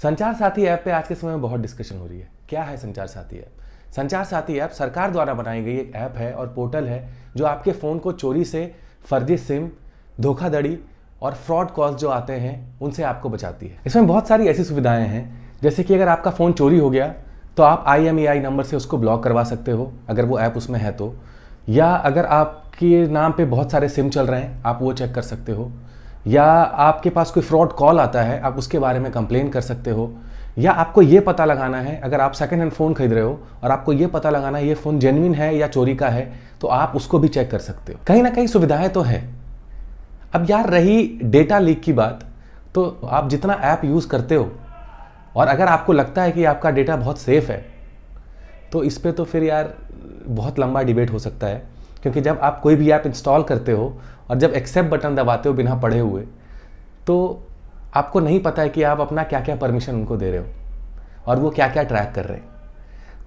संचार साथी ऐप पे आज के समय में बहुत डिस्कशन हो रही है। क्या है संचार साथी ऐप? संचार साथी ऐप सरकार द्वारा बनाई गई एक ऐप है और पोर्टल है जो आपके फ़ोन को चोरी से, फर्जी सिम, धोखाधड़ी और फ्रॉड कॉल्स जो आते हैं उनसे आपको बचाती है। इसमें बहुत सारी ऐसी सुविधाएं हैं, जैसे कि अगर आपका फ़ोन चोरी हो गया तो आप IMEI नंबर से उसको ब्लॉक करवा सकते हो अगर वो ऐप उसमें है तो, या अगर आपके नाम पे बहुत सारे सिम चल रहे हैं आप वो चेक कर सकते हो, या आपके पास कोई फ्रॉड कॉल आता है आप उसके बारे में कंप्लेन कर सकते हो, या आपको ये पता लगाना है अगर आप सेकंड हैंड फ़ोन खरीद रहे हो और आपको ये पता लगाना है ये फ़ोन जेन्युइन है या चोरी का है तो आप उसको भी चेक कर सकते हो। कहीं ना कहीं सुविधाएं तो है। अब यार रही डेटा लीक की बात, तो आप जितना ऐप यूज़ करते हो और अगर आपको लगता है कि आपका डेटा बहुत सेफ है तो इस पे तो फिर यार बहुत लंबा डिबेट हो सकता है, क्योंकि जब आप कोई भी ऐप इंस्टॉल करते हो और जब एक्सेप्ट बटन दबाते हो बिना पढ़े हुए तो आपको नहीं पता है कि आप अपना क्या क्या परमिशन उनको दे रहे हो और वो क्या क्या ट्रैक कर रहे हैं।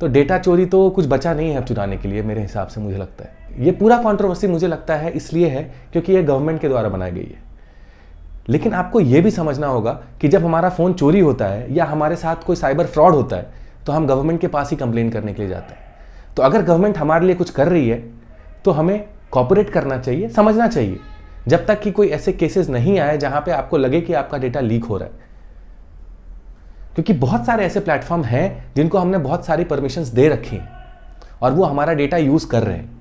तो डेटा चोरी तो कुछ बचा नहीं है अब चुराने के लिए मेरे हिसाब से। मुझे लगता है ये पूरा कंट्रोवर्सी मुझे लगता है इसलिए है क्योंकि ये गवर्नमेंट के द्वारा बनाई गई है। लेकिन आपको ये भी समझना होगा कि जब हमारा फ़ोन चोरी होता है या हमारे साथ कोई साइबर फ्रॉड होता है तो हम गवर्नमेंट के पास ही कंप्लेन करने के लिए जाते हैं। तो अगर गवर्नमेंट हमारे लिए कुछ कर रही है तो हमें कोऑपरेट करना चाहिए, समझना चाहिए, जब तक कि कोई ऐसे केसेस नहीं आए जहां पे आपको लगे कि आपका डेटा लीक हो रहा है। क्योंकि बहुत सारे ऐसे प्लेटफॉर्म हैं जिनको हमने बहुत सारी परमिशंस दे रखी हैं और वो हमारा डेटा यूज़ कर रहे हैं।